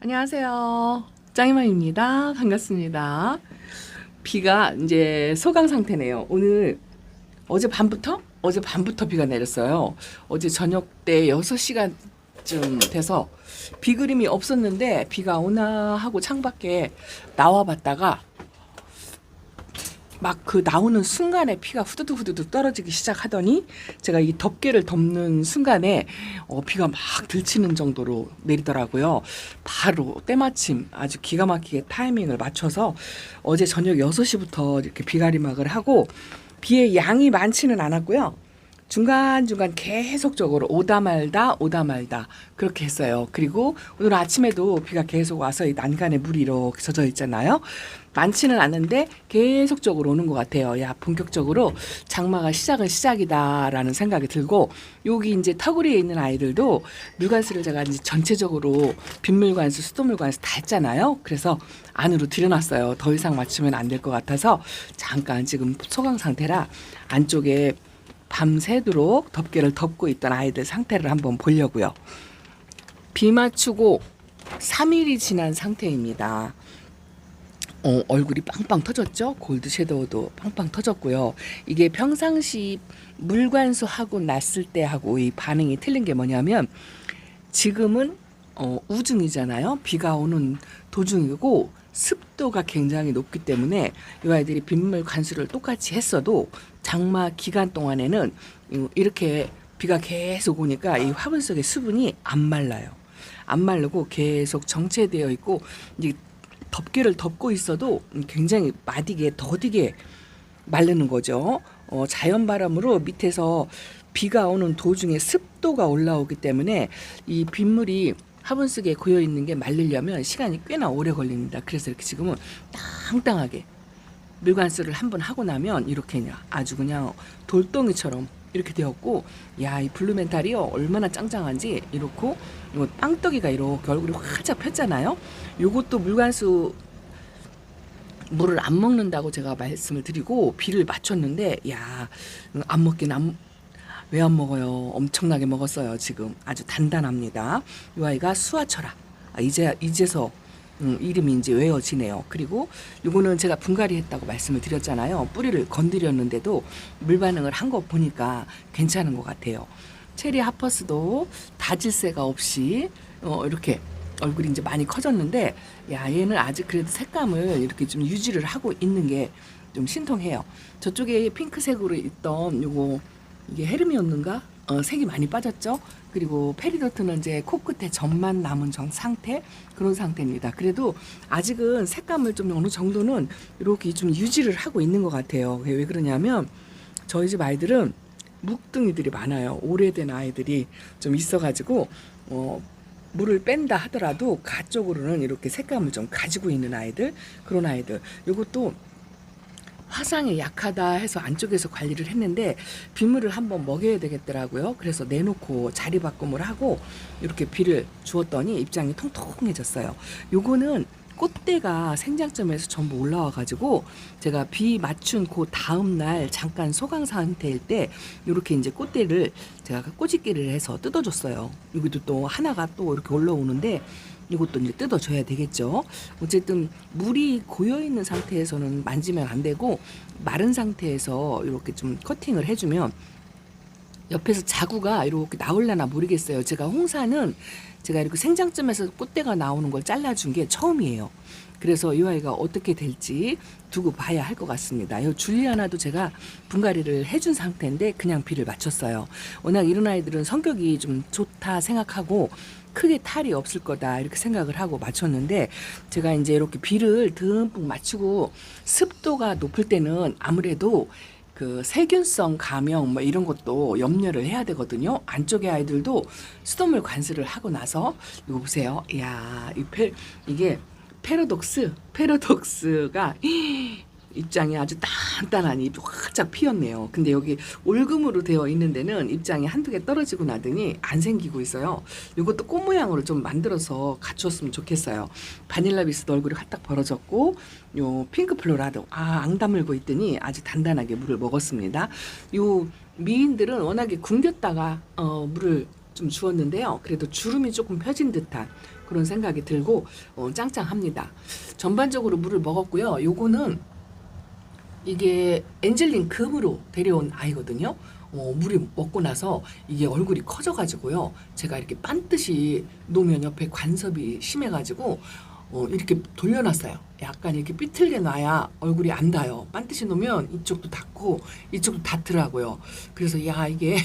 안녕하세요. 짱이맘입니다. 반갑습니다. 비가 이제 소강 상태네요. 오늘 어제 밤부터 비가 내렸어요. 어제 저녁 때 6시간쯤 돼서 비 그림이 없었는데 비가 오나 하고 창밖에 나와 봤다가 막 그 나오는 순간에 피가 후두둑 후두둑 떨어지기 시작하더니 제가 이 덮개를 덮는 순간에 비가 막 들치는 정도로 내리더라고요. 바로 때마침 아주 기가 막히게 타이밍을 맞춰서 어제 저녁 6시부터 이렇게 비가리막을 하고 비의 양이 많지는 않았고요. 중간중간 계속적으로 오다 말다 오다 말다 그렇게 했어요. 그리고 오늘 아침에도 비가 계속 와서 이 난간에 물이 이렇게 젖어 있잖아요. 많지는 않은데 계속적으로 오는 것 같아요. 야, 본격적으로 장마가 시작은 시작이다라는 생각이 들고, 여기 이제 터구리에 있는 아이들도 물관수를 제가 이제 전체적으로 빗물관수, 수돗물관수 다 했잖아요. 그래서 안으로 들여놨어요. 더 이상 맞추면 안 될 것 같아서 잠깐 지금 소강 상태라 안쪽에 밤새도록 덮개를 덮고 있던 아이들 상태를 한번 보려고요. 비 맞추고 3일이 지난 상태입니다. 얼굴이 빵빵 터졌죠. 골드 섀도우도 빵빵 터졌고요. 이게 평상시 물관수하고 났을 때하고 이 반응이 틀린 게 뭐냐면, 지금은 우중이잖아요. 비가 오는 도중이고 습도가 굉장히 높기 때문에 이 아이들이 빗물 관수를 똑같이 했어도 장마 기간 동안에는 이렇게 비가 계속 오니까 이 화분 속의 수분이 안 말라요. 안 마르고 계속 정체되어 있고, 이제 덮개를 덮고 있어도 굉장히 마디게 더디게 마르는 거죠. 자연 바람으로 밑에서 비가 오는 도중에 습도가 올라오기 때문에 이 빗물이 화분 속에 고여 있는 게 말리려면 시간이 꽤나 오래 걸립니다. 그래서 이렇게 지금은 땅땅하게 물관수를 한번 하고 나면 이렇게 아주 그냥 돌덩이처럼 이렇게 되었고, 야, 이 블루멘탈이요 얼마나 짱짱한지. 이렇고 이거 빵떡이가 이렇게 얼굴이 활짝 폈잖아요. 요것도 물관수 물을 안 먹는다고 제가 말씀을 드리고 비를 맞췄는데, 야, 안 먹긴 왜 안 먹어요? 엄청나게 먹었어요. 지금 아주 단단합니다. 이 아이가 수아철아. 이제서 이름이 이제 외워지네요. 그리고 요거는 제가 분갈이 했다고 말씀을 드렸잖아요. 뿌리를 건드렸는데도 물 반응을 한 거 보니까 괜찮은 것 같아요. 체리 하퍼스도 다질새가 없이 이렇게 얼굴이 이제 많이 커졌는데, 야, 얘는 아직 그래도 색감을 이렇게 좀 유지를 하고 있는 게 좀 신통해요. 저쪽에 핑크색으로 있던 요거, 이게 헤르미온는가? 색이 많이 빠졌죠. 그리고 페리도트는 이제 코끝에 점만 남은 상태, 그런 상태입니다. 그래도 아직은 색감을 좀 어느 정도는 이렇게 좀 유지를 하고 있는 것 같아요. 왜 그러냐면 저희 집 아이들은 묵둥이들이 많아요. 오래된 아이들이 좀 있어가지고 물을 뺀다 하더라도 가쪽으로는 이렇게 색감을 좀 가지고 있는 아이들, 그런 아이들. 이것도 화상에 약하다 해서 안쪽에서 관리를 했는데 빗물을 한번 먹여야 되겠더라고요. 그래서 내놓고 자리 바꿈을 하고 이렇게 비를 주었더니 입장이 통통해졌어요. 요거는 꽃대가 생장점에서 전부 올라와 가지고 제가 비 맞춘 그 다음 날 잠깐 소강 상태일 때 이렇게 이제 꽃대를 제가 꼬집기를 해서 뜯어줬어요. 여기도 또 하나가 또 이렇게 올라오는데 이것도 이제 뜯어줘야 되겠죠. 어쨌든 물이 고여 있는 상태에서는 만지면 안 되고, 마른 상태에서 이렇게 좀 커팅을 해주면 옆에서 자구가 이렇게 나올려나 모르겠어요. 제가 홍사는 제가 이렇게 생장점에서 꽃대가 나오는 걸 잘라준 게 처음이에요. 그래서 이 아이가 어떻게 될지 두고 봐야 할 것 같습니다. 이 줄리아나도 제가 분갈이를 해준 상태인데 그냥 비를 맞췄어요. 워낙 이런 아이들은 성격이 좀 좋다 생각하고 크게 탈이 없을 거다 이렇게 생각을 하고 맞췄는데, 제가 이제 이렇게 비를 듬뿍 맞추고 습도가 높을 때는 아무래도 그 세균성 감염 뭐 이런 것도 염려를 해야 되거든요. 안쪽에 아이들도 수돗물 관수를 하고 나서 이거 보세요. 이야, 이게 패러독스가 입장이 아주 단단하니 활짝 피었네요. 근데 여기 올금으로 되어 있는 데는 입장이 한두 개 떨어지고 나더니 안 생기고 있어요. 이것도 꽃 모양으로 좀 만들어서 갖췄으면 좋겠어요. 바닐라 비스도 얼굴이 활딱 벌어졌고, 요 핑크 플로라도 앙 다물고 있더니 아주 단단하게 물을 먹었습니다. 요 미인들은 워낙에 굶겼다가 물을 좀 주었는데요. 그래도 주름이 조금 펴진 듯한 그런 생각이 들고 짱짱합니다. 전반적으로 물을 먹었고요. 요거는 이게 엔젤린 금으로 데려온 아이거든요. 물이 먹고 나서 이게 얼굴이 커져가지고요. 제가 이렇게 반듯이 놓으면 옆에 관섭이 심해가지고 이렇게 돌려놨어요. 약간 이렇게 삐뚤게 놔야 얼굴이 안 닿아요. 반듯이 놓으면 이쪽도 닿고 이쪽도 닿더라고요. 그래서 야 이게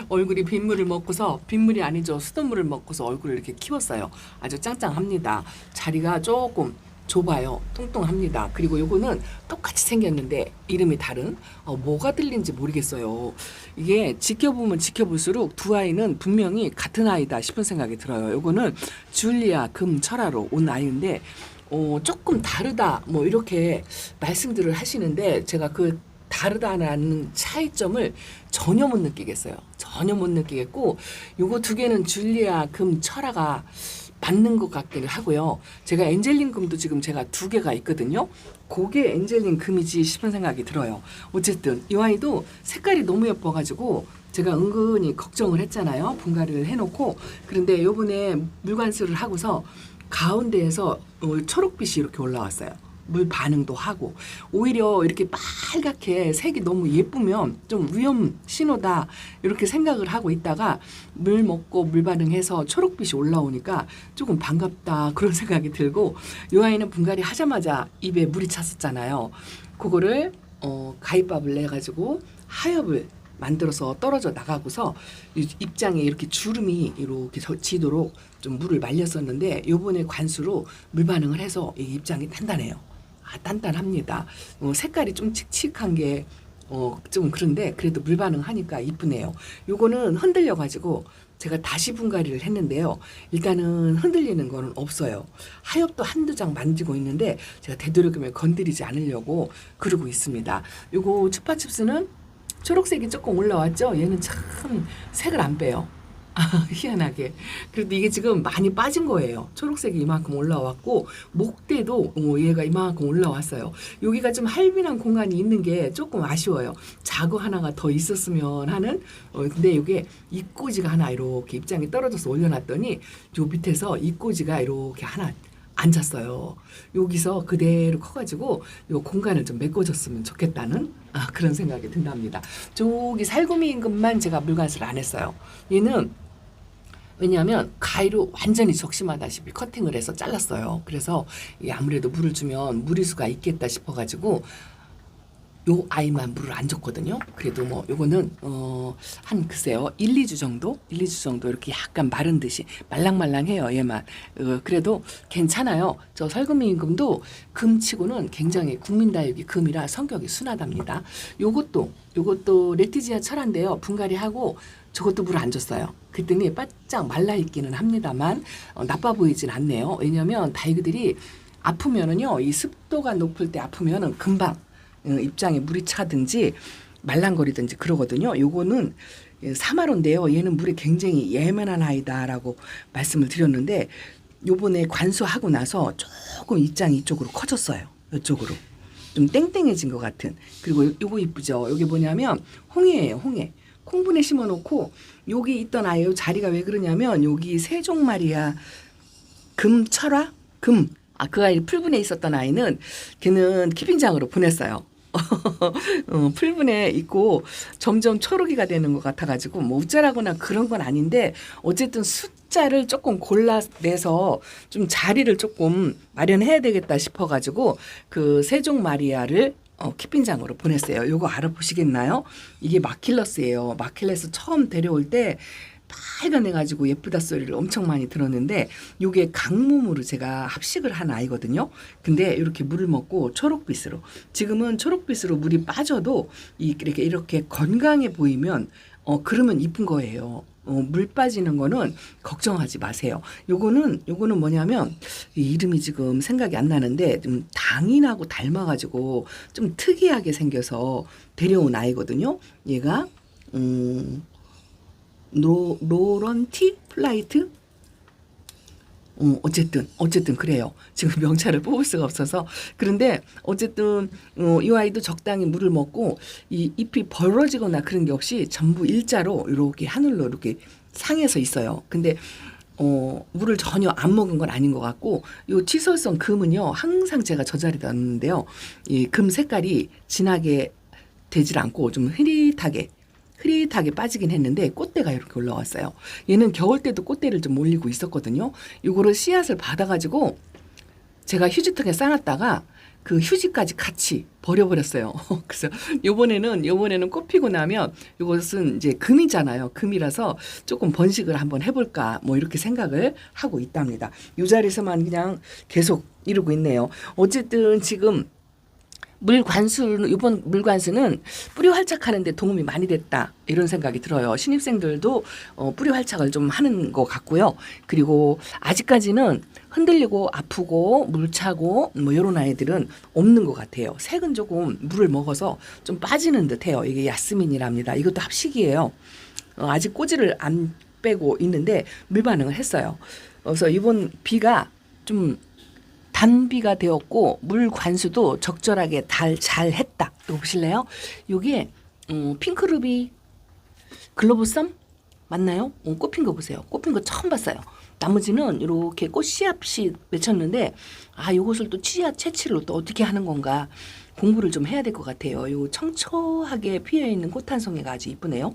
얼굴이 빗물을 먹고서 빗물이 아니죠. 수돗물을 먹고서 얼굴을 이렇게 키웠어요. 아주 짱짱합니다. 자리가 조금 좁아요. 뚱뚱합니다. 그리고 요거는 똑같이 생겼는데 이름이 다른 뭐가 들린지 모르겠어요. 이게 지켜보면 지켜볼수록 두 아이는 분명히 같은 아이다 싶은 생각이 들어요. 요거는 줄리아 금철화로 온 아이인데 조금 다르다 뭐 이렇게 말씀들을 하시는데 제가 그 다르다라는 차이점을 전혀 못 느끼겠어요. 전혀 못 느끼겠고 요거 두 개는 줄리아 금철화가 맞는 것 같기는 하고요. 제가 엔젤린 금도 지금 제가 2개가 있거든요. 그게 엔젤린 금이지 싶은 생각이 들어요. 어쨌든 이 아이도 색깔이 너무 예뻐가지고 제가 은근히 걱정을 했잖아요. 분갈이를 해놓고 그런데 요번에 물관수를 하고서 가운데에서 초록빛이 이렇게 올라왔어요. 물 반응도 하고 오히려 이렇게 빨갛게 색이 너무 예쁘면 좀 위험 신호다 이렇게 생각을 하고 있다가 물 먹고 물 반응해서 초록빛이 올라오니까 조금 반갑다 그런 생각이 들고 이 아이는 분갈이 하자마자 입에 물이 찼었잖아요. 그거를 가위밥을 내가지고 하엽을 만들어서 떨어져 나가고서 입장에 이렇게 주름이 이렇게 지도록 좀 물을 말렸었는데 요번에 관수로 물 반응을 해서 이 입장이 단단해요. 단단합니다. 색깔이 좀 칙칙한 게 좀 그런데 그래도 물 반응하니까 이쁘네요. 요거는 흔들려 가지고 제가 다시 분갈이를 했는데요. 일단은 흔들리는 거는 없어요. 하엽도 한두 장 만지고 있는데 제가 되도록이면 건드리지 않으려고 그러고 있습니다. 요거 추파춥스는 초록색이 조금 올라왔죠. 얘는 참 색을 안 빼요. 희한하게. 그래도 이게 지금 많이 빠진 거예요. 초록색이 이만큼 올라왔고 목대도 얘가 이만큼 올라왔어요. 여기가 좀 할빈한 공간이 있는 게 조금 아쉬워요. 자구 하나가 더 있었으면 하는 근데 이게 입꼬지가 하나 이렇게 입장이 떨어져서 올려놨더니 요 밑에서 입꼬지가 이렇게 하나 앉았어요. 여기서 그대로 커가지고 요 공간을 좀 메꿔줬으면 좋겠다는 그런 생각이 든답니다. 저기 살구미 임금만 제가 물관수를 안 했어요. 얘는 왜냐하면 가위로 완전히 적심하다시피 커팅을 해서 잘랐어요. 그래서 아무래도 물을 주면 무리수가 있겠다 싶어가지고 요 아이만 물을 안 줬거든요. 그래도 뭐 요거는 한 글쎄요 1, 2주 정도? 1, 2주 정도 이렇게 약간 마른 듯이 말랑말랑해요. 얘만. 그래도 괜찮아요. 저 설금이 임금도 금치고는 굉장히 국민다육이 금이라 성격이 순하답니다. 요것도 레티지아 철화인데요. 분갈이하고 저것도 물 안 줬어요. 그랬더니 바짝 말라있기는 합니다만 나빠 보이진 않네요. 왜냐하면 다육이들이 아프면은요 이 습도가 높을 때 아프면은 금방 입장에 물이 차든지 말랑거리든지 그러거든요. 요거는 사마로인데요. 얘는 물에 굉장히 예민한 아이다라고 말씀을 드렸는데 요번에 관수하고 나서 조금 입장이 이쪽으로 커졌어요. 이쪽으로. 좀 땡땡해진 것 같은. 그리고 요거 이쁘죠. 요게 뭐냐면 홍해예요. 홍해. 콩분에 심어놓고 여기 있던 아이요. 자리가 왜 그러냐면 여기 세종마리아 금철화? 금. 그 아이 풀분에 있었던 아이는 걔는 키핑장으로 보냈어요. 풀분에 있고 점점 초록이가 되는 것 같아가지고 뭐 우짜라거나 그런 건 아닌데 어쨌든 숫자를 조금 골라내서 좀 자리를 조금 마련해야 되겠다 싶어가지고 그 세종마리아를 키핑장으로 보냈어요. 요거 알아보시겠나요? 이게 마킬러스예요. 마킬러스 처음 데려올 때 빨간해가지고 예쁘다 소리를 엄청 많이 들었는데 요게 강몸으로 제가 합식을 한 아이거든요. 근데 이렇게 물을 먹고 초록빛으로 지금은 초록빛으로 물이 빠져도 이렇게 건강해 보이면 그러면 이쁜 거예요. 물 빠지는 거는 걱정하지 마세요. 요거는 뭐냐면 이름이 지금 생각이 안 나는데 좀 당인하고 닮아가지고 좀 특이하게 생겨서 데려온 아이거든요. 얘가 로런티 플라이트? 어쨌든 그래요. 지금 명찰을 뽑을 수가 없어서. 그런데 어쨌든 이 아이도 적당히 물을 먹고 이 잎이 벌어지거나 그런 게 없이 전부 일자로 이렇게 하늘로 이렇게 상해서 있어요. 근데 물을 전혀 안 먹은 건 아닌 것 같고, 요 치솔성 금은요, 항상 제가 저 자리에 놨는데요. 이 금 색깔이 진하게 되질 않고 좀 흐릿하게 빠지긴 했는데 꽃대가 이렇게 올라왔어요. 얘는 겨울 때도 꽃대를 좀 올리고 있었거든요. 요거를 씨앗을 받아가지고 제가 휴지통에 싸놨다가 그 휴지까지 같이 버려버렸어요. 그래서 요번에는 꽃 피고 나면 요것은 이제 금이잖아요. 금이라서 조금 번식을 한번 해볼까 뭐 이렇게 생각을 하고 있답니다. 요 자리에서만 그냥 계속 이러고 있네요. 어쨌든 지금 이번 물관수는 뿌리 활착하는 데 도움이 많이 됐다. 이런 생각이 들어요. 신입생들도 뿌리 활착을 좀 하는 것 같고요. 그리고 아직까지는 흔들리고 아프고 물 차고 뭐 이런 아이들은 없는 것 같아요. 색은 조금 물을 먹어서 좀 빠지는 듯해요. 이게 야스민이랍니다. 이것도 합식이에요. 아직 꼬지를 안 빼고 있는데 물 반응을 했어요. 그래서 이번 비가 좀 단비가 되었고 물 관수도 적절하게 잘 했다. 이거 보실래요? 이게 핑크루비 글로브썸 맞나요? 꽃핀 거 보세요. 꽃핀 거 처음 봤어요. 나머지는 이렇게 꽃 씨앗이 맺혔는데 이것을 또 씨앗 채취를 또 어떻게 하는 건가 공부를 좀 해야 될 것 같아요. 요 청초하게 피어 있는 꽃 한 송이가 아주 이쁘네요.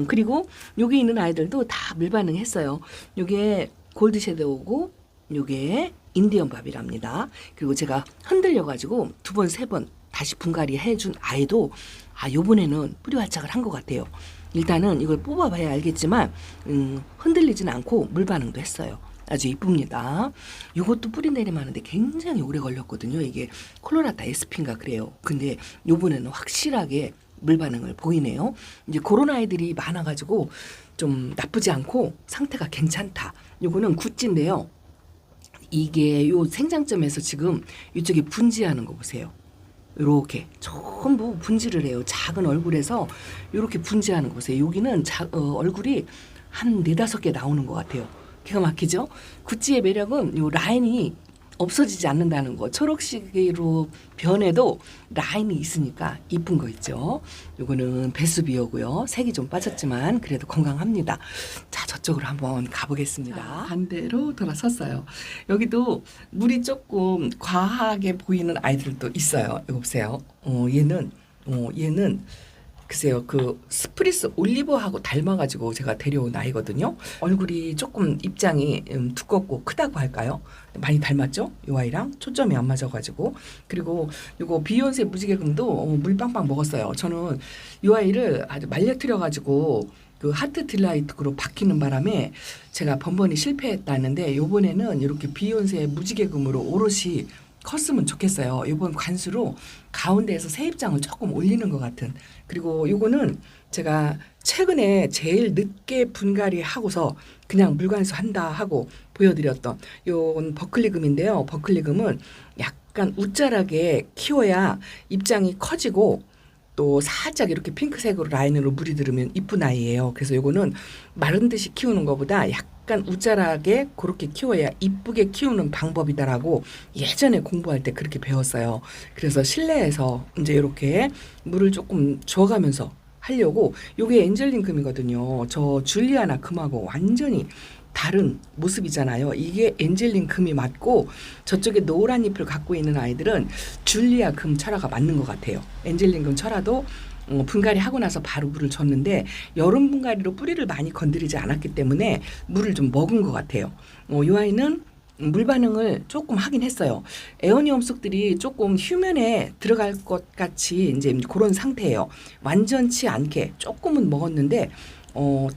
그리고 여기 있는 아이들도 다 물반응했어요. 요게 골드 섀도우고 요게 인디언 밥이랍니다. 그리고 제가 흔들려가지고 2번, 3번 다시 분갈이 해준 아이도 요번에는 뿌리 활착을 한 것 같아요. 일단은 이걸 뽑아봐야 알겠지만 흔들리진 않고 물 반응도 했어요. 아주 이쁩니다. 이것도 뿌리 내림하는데 굉장히 오래 걸렸거든요. 이게 콜로라타 에스피인가 그래요. 근데 요번에는 확실하게 물 반응을 보이네요. 이제 그런 아이들이 많아가지고 좀 나쁘지 않고 상태가 괜찮다. 요거는 굿즈인데요. 이게 요 생장점에서 지금 이쪽에 분지하는 거 보세요. 이렇게 전부 분지를 해요. 작은 얼굴에서 이렇게 분지하는 거 보세요. 여기는 얼굴이 한 4-5개 나오는 것 같아요. 기가 막히죠? 구찌의 매력은 요 라인이 없어지지 않는다는 거. 초록색으로 변해도 라인이 있으니까 이쁜 거 있죠. 요거는 베수비오고요. 색이 좀 빠졌지만 그래도 건강합니다. 자, 저쪽으로 한번 가보겠습니다. 자, 반대로 돌아섰어요. 여기도 물이 조금 과하게 보이는 아이들도 있어요. 이거 보세요. 얘는 글쎄요, 그 스프리스 올리버하고 닮아가지고 제가 데려온 아이거든요. 얼굴이 조금 입장이 두껍고 크다고 할까요? 많이 닮았죠? 이 아이랑 초점이 안 맞아가지고. 그리고 이거 비욘세 무지개금도 물 빵빵 먹었어요. 저는 이 아이를 아주 말려뜨려가지고 그 하트 딜라이트로 바뀌는 바람에 제가 번번이 실패했다는데 요번에는 이렇게 비욘세 무지개금으로 오롯이 컸으면 좋겠어요. 이번 관수로 가운데에서 새 입장을 조금 올리는 것 같은. 그리고 요거는 제가 최근에 제일 늦게 분갈이 하고서 그냥 물관수 한다 하고 보여드렸던 요건 버클리금인데요. 버클리금은 약간 웃자라게 키워야 입장이 커지고 또 살짝 이렇게 핑크색으로 라인으로 물이 들으면 이쁜 아이예요. 그래서 요거는 마른 듯이 키우는 것보다 약간 웃자라게 그렇게 키워야 이쁘게 키우는 방법이다라고 예전에 공부할 때 그렇게 배웠어요. 그래서 실내에서 이제 이렇게 물을 조금 줘가면서 하려고. 요게 엔젤린 금이거든요. 저 줄리아나 금하고 완전히 다른 모습이잖아요. 이게 엔젤린 금이 맞고 저쪽에 노란 잎을 갖고 있는 아이들은 줄리아 금 철화가 맞는 것 같아요. 엔젤린 금 철화도 분갈이 하고 나서 바로 물을 줬는데 여름 분갈이로 뿌리를 많이 건드리지 않았기 때문에 물을 좀 먹은 것 같아요. 이 아이는 물 반응을 조금 하긴 했어요. 에어니엄 속들이 조금 휴면에 들어갈 것 같이 이제 그런 상태예요. 완전치 않게 조금은 먹었는데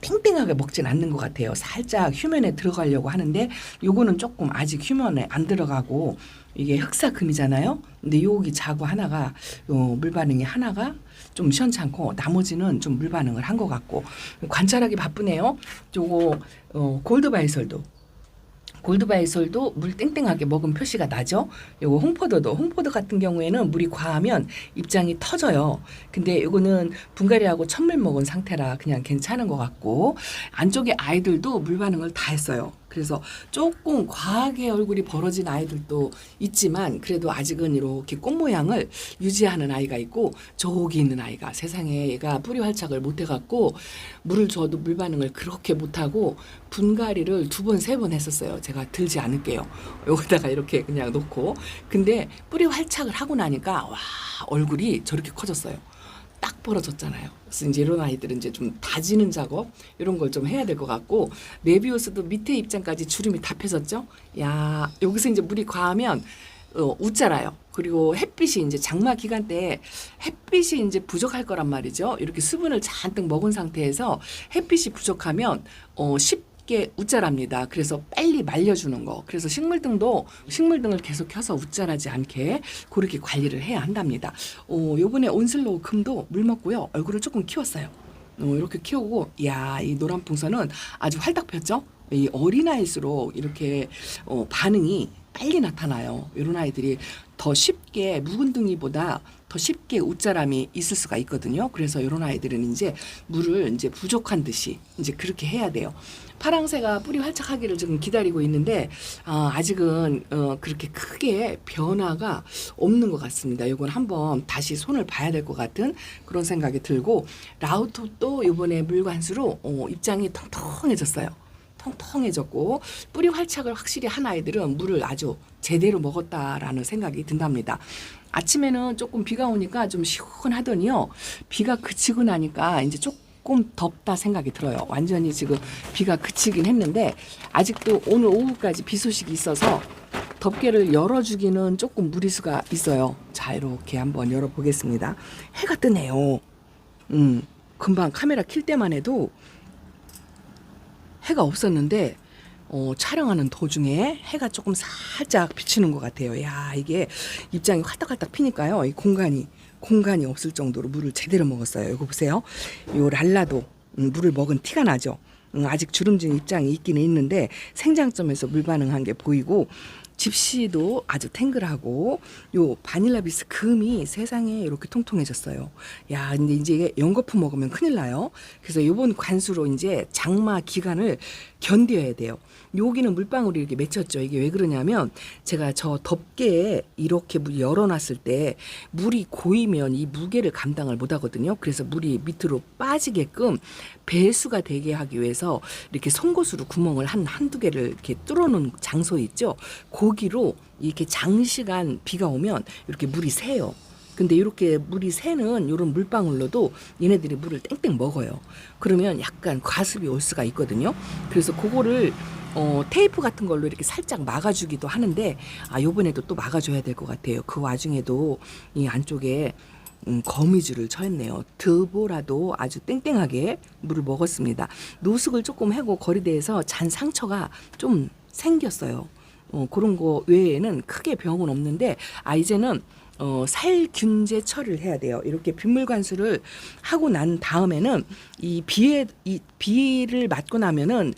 탱탱하게 먹진 않는 것 같아요. 살짝 휴면에 들어가려고 하는데 요거는 조금 아직 휴면에 안 들어가고 이게 흑사금이잖아요. 근데 여기 자구 하나가 물 반응이 하나가 좀 시원찮고 나머지는 좀 물 반응을 한 것 같고 관찰하기 바쁘네요. 요거 골드바이솔도 물 땡땡하게 먹은 표시가 나죠. 요거 홍포도 같은 경우에는 물이 과하면 입장이 터져요. 근데 요거는 분갈이하고 천물 먹은 상태라 그냥 괜찮은 것 같고 안쪽에 아이들도 물 반응을 다 했어요. 그래서 그래서 조금 과하게 얼굴이 벌어진 아이들도 있지만 그래도 아직은 이렇게 꽃 모양을 유지하는 아이가 있고, 저기 있는 아이가 세상에 얘가 뿌리 활착을 못 해갖고 물을 줘도 물 반응을 그렇게 못하고 분갈이를 2번, 3번 했었어요. 제가 들지 않을게요. 여기다가 이렇게 그냥 놓고. 근데 뿌리 활착을 하고 나니까 와, 얼굴이 저렇게 커졌어요. 딱 벌어졌잖아요. 그래서 이제 이런 아이들은 이제 좀 다지는 작업 이런 걸 좀 해야 될 것 같고, 메비우스도 밑에 입장까지 주름이 다 펴졌죠. 야, 여기서 이제 물이 과하면 웃자라요. 그리고 햇빛이 이제 장마 기간 때 햇빛이 이제 부족할 거란 말이죠. 이렇게 수분을 잔뜩 먹은 상태에서 햇빛이 부족하면 쉽게 웃자랍니다. 그래서 빨리 말려주는 거. 그래서 식물등을 계속 켜서 웃자라지 않게 그렇게 관리를 해야 한답니다. 요번에 온슬로우 금도 물 먹고요. 얼굴을 조금 키웠어요. 이렇게 키우고, 야, 이 노란 풍선은 아주 활짝 폈죠? 이 어린아이일수록 이렇게 반응이 빨리 나타나요. 이런 아이들이 더 쉽게 묵은둥이보다 더 쉽게 웃자람이 있을 수가 있거든요. 그래서 이런 아이들은 이제 물을 이제 부족한 듯이 이제 그렇게 해야 돼요. 파랑새가 뿌리 활착하기를 지금 기다리고 있는데 아직은 그렇게 크게 변화가 없는 것 같습니다. 이건 한번 다시 손을 봐야 될 것 같은 그런 생각이 들고, 라우톱도 이번에 물관수로 입장이 통통해졌어요. 통통해졌고 뿌리 활착을 확실히 한 아이들은 물을 아주 제대로 먹었다라는 생각이 든답니다. 아침에는 조금 비가 오니까 좀 시원하더니요, 비가 그치고 나니까 이제 조금 덥다 생각이 들어요. 완전히 지금 비가 그치긴 했는데 아직도 오늘 오후까지 비 소식이 있어서 덮개를 열어주기는 조금 무리수가 있어요. 자, 이렇게 한번 열어보겠습니다. 해가 뜨네요. 금방 카메라 킬 때만 해도 해가 없었는데 촬영하는 도중에 해가 조금 살짝 비치는 것 같아요. 야, 이게 입장이 활딱활딱 피니까요, 이 공간이 없을 정도로 물을 제대로 먹었어요. 이거 보세요. 요 랄라도 물을 먹은 티가 나죠. 아직 주름진 입장이 있기는 있는데 생장점에서 물 반응한 게 보이고, 집시도 아주 탱글하고, 요 바닐라비스 금이 세상에 이렇게 통통해졌어요. 야, 근데 이제 연거푸 먹으면 큰일 나요. 그래서 요번 관수로 이제 장마 기간을 견뎌야 돼요. 여기는 물방울이 이렇게 맺혔죠. 이게 왜 그러냐면 제가 저 덮개에 이렇게 물 열어놨을 때 물이 고이면 이 무게를 감당을 못 하거든요. 그래서 물이 밑으로 빠지게끔 배수가 되게 하기 위해서 이렇게 송곳으로 구멍을 한두 개를 이렇게 뚫어놓은 장소 있죠. 거기로 이렇게 장시간 비가 오면 이렇게 물이 새요. 근데 이렇게 물이 새는 이런 물방울로도 얘네들이 물을 땡땡 먹어요. 그러면 약간 과습이 올 수가 있거든요. 그래서 그거를 테이프 같은 걸로 이렇게 살짝 막아주기도 하는데, 요번에도 또 막아줘야 될 것 같아요. 그 와중에도 이 안쪽에 거미줄을 쳐했네요. 드보라도 아주 땡땡하게 물을 먹었습니다. 노숙을 조금 하고 거리대에서 잔 상처가 좀 생겼어요. 그런 거 외에는 크게 병은 없는데, 이제는 살균제 처리를 해야 돼요. 이렇게 빗물 관수를 하고 난 다음에는 이 비를 맞고 나면은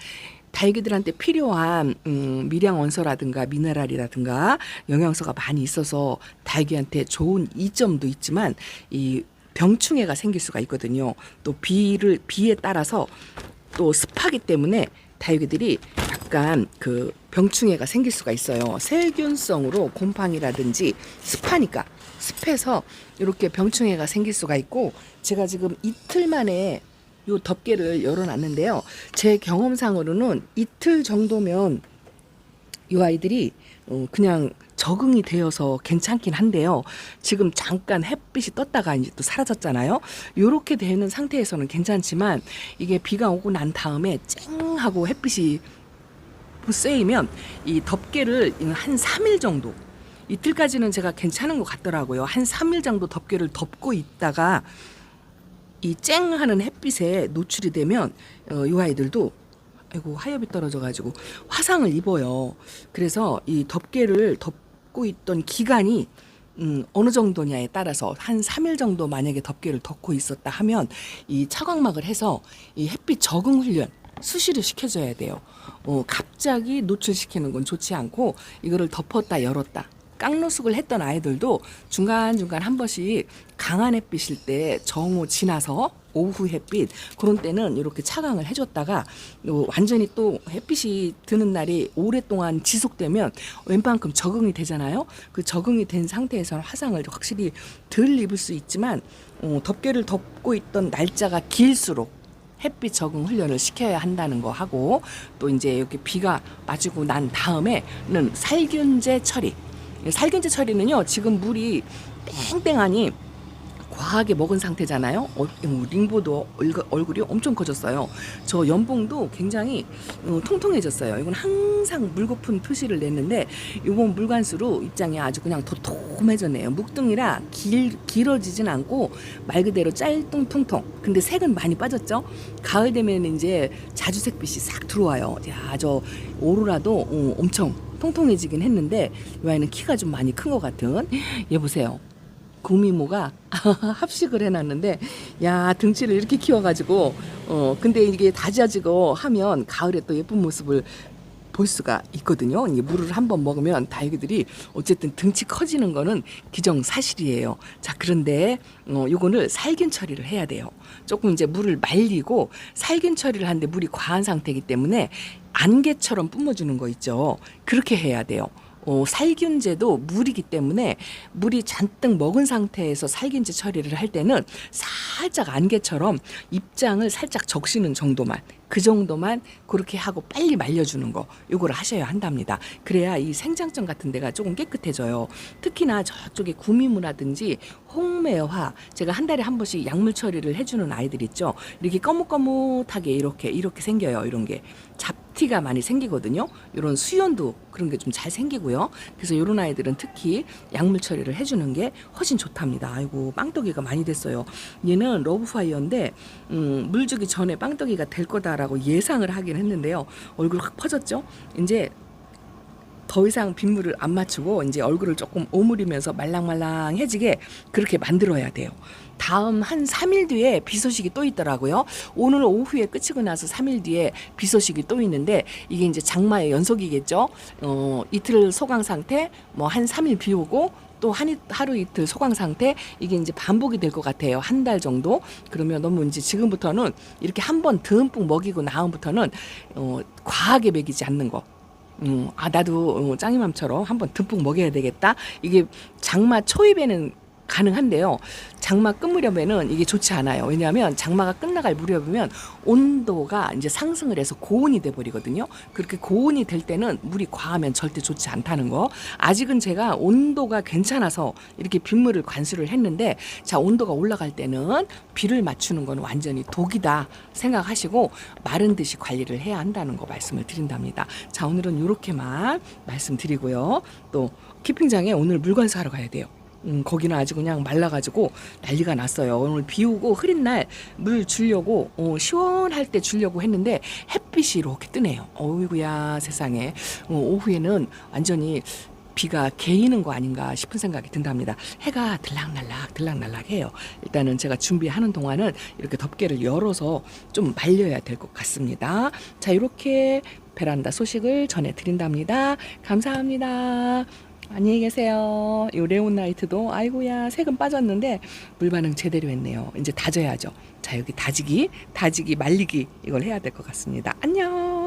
달기들한테 필요한 미량 원소라든가 미네랄이라든가 영양소가 많이 있어서 달기한테 좋은 이점도 있지만 이 병충해가 생길 수가 있거든요. 또 비에 따라서 또 습하기 때문에 다육이들이 약간 그 병충해가 생길 수가 있어요. 세균성으로 곰팡이라든지 습하니까, 습해서 이렇게 병충해가 생길 수가 있고, 제가 지금 이틀 만에 요 덮개를 열어놨는데요. 제 경험상으로는 이틀 정도면 이 아이들이 그냥 적응이 되어서 괜찮긴 한데요. 지금 잠깐 햇빛이 떴다가 이제 또 사라졌잖아요. 요렇게 되는 상태에서는 괜찮지만 이게 비가 오고 난 다음에 쨍하고 햇빛이 쎄이면 이 덮개를 한 3일 정도, 이틀까지는 제가 괜찮은 것 같더라고요. 한 3일 정도 덮개를 덮고 있다가 이 쨍하는 햇빛에 노출이 되면 이 아이들도 아이고 하엽이 떨어져가지고 화상을 입어요. 그래서 이 덮개를 덮고 있던 기간이 어느 정도냐에 따라서 한 3일 정도 만약에 덮개를 덮고 있었다 하면 이 차광막을 해서 이 햇빛 적응 훈련 수시로 시켜줘야 돼요. 갑자기 노출시키는 건 좋지 않고 이거를 덮었다 열었다 깡노숙을 했던 아이들도 중간중간 한 번씩 강한 햇빛일 때 정오 지나서 오후 햇빛 그런 때는 이렇게 차광을 해줬다가 완전히 또 햇빛이 드는 날이 오랫동안 지속되면 웬만큼 적응이 되잖아요. 그 적응이 된 상태에서는 화상을 확실히 덜 입을 수 있지만 덮개를 덮고 있던 날짜가 길수록 햇빛 적응 훈련을 시켜야 한다는 거 하고 또 이제 이렇게 비가 맞고 난 다음에는 살균제 처리. 살균제 처리는요 지금 물이 땡땡하니 과하게 먹은 상태잖아요. 링보도 얼굴이 엄청 커졌어요. 저 연봉도 굉장히 통통해졌어요. 이건 항상 물거품 표시를 냈는데 이번 물관수로 입장이 아주 그냥 도톰해졌네요. 묵둥이라 길어지진 않고 말 그대로 짤뚱통통. 근데 색은 많이 빠졌죠. 가을 되면 이제 자주색빛이 싹 들어와요. 야, 저 오로라도 엄청 통통해지긴 했는데 이 아이는 키가 좀 많이 큰 것 같은. 얘 보세요. 구미모가 합식을 해놨는데 야 등치를 이렇게 키워가지고 근데 이게 다져지고 하면 가을에 또 예쁜 모습을 볼 수가 있거든요. 이게 물을 한번 먹으면 다육이들이 어쨌든 등치 커지는 거는 기정사실이에요. 자 그런데 요거를 살균 처리를 해야 돼요. 조금 이제 물을 말리고 살균 처리를 하는데 물이 과한 상태이기 때문에 안개처럼 뿜어주는 거 있죠. 그렇게 해야 돼요. 살균제도 물이기 때문에 물이 잔뜩 먹은 상태에서 살균제 처리를 할 때는 살짝 안개처럼 입장을 살짝 적시는 정도만 그 정도만 그렇게 하고 빨리 말려주는 거 요거를 하셔야 한답니다. 그래야 이 생장점 같은 데가 조금 깨끗해져요. 특히나 저쪽에 구미무라든지 홍매화 제가 한 달에 한 번씩 약물 처리를 해주는 아이들 있죠. 이렇게 거뭇거뭇하게 이렇게 생겨요. 이런 게 잡티가 많이 생기거든요. 이런 수연도 그런 게 좀 잘 생기고요. 그래서 이런 아이들은 특히 약물 처리를 해주는 게 훨씬 좋답니다. 아이고 빵떡이가 많이 됐어요. 얘는 러브파이어인데 물 주기 전에 빵떡이가 될 거다라고 예상을 하긴 했는데요. 얼굴 확 퍼졌죠. 이제 더 이상 빗물을 안 맞추고 이제 얼굴을 조금 오므리면서 말랑말랑해지게 그렇게 만들어야 돼요. 다음 한 3일 뒤에 비 소식이 또 있더라고요. 오늘 오후에 끝이고 나서 3일 뒤에 비 소식이 또 있는데 이게 이제 장마의 연속이겠죠. 이틀 소강 상태, 뭐 한 3일 비 오고 또 하루 이틀 소강 상태 이게 이제 반복이 될 것 같아요. 한 달 정도. 그러면 너무 이제 지금부터는 이렇게 한번 듬뿍 먹이고 나음부터는 과하게 먹이지 않는 거. 나도 짱이맘처럼 한번 듬뿍 먹여야 되겠다. 이게 장마 초입에는 가능한데요. 장마 끝 무렵에는 이게 좋지 않아요. 왜냐하면 장마가 끝나갈 무렵이면 온도가 이제 상승을 해서 고온이 돼 버리거든요. 그렇게 고온이 될 때는 물이 과하면 절대 좋지 않다는 거. 아직은 제가 온도가 괜찮아서 이렇게 빗물을 관수를 했는데 자 온도가 올라갈 때는 비를 맞추는 건 완전히 독이다 생각하시고 마른 듯이 관리를 해야 한다는 거 말씀을 드린답니다. 자 오늘은 이렇게만 말씀드리고요. 또 키핑장에 오늘 물관수하러 가야 돼요. 거기는 아주 그냥 말라가지고 난리가 났어요. 오늘 비 오고 흐린 날 물 주려고 시원할 때 주려고 했는데 햇빛이 이렇게 뜨네요. 어이구야 세상에. 오후에는 완전히 비가 개이는 거 아닌가 싶은 생각이 든답니다. 해가 들락날락 해요. 일단은 제가 준비하는 동안은 이렇게 덮개를 열어서 좀 말려야 될 것 같습니다. 자 이렇게 베란다 소식을 전해드린답니다. 감사합니다. 안녕히 계세요. 이 레온나이트도 아이고야 색은 빠졌는데 물 반응 제대로 했네요. 이제 다져야죠. 자 여기 다지기 말리기 이걸 해야 될 것 같습니다. 안녕.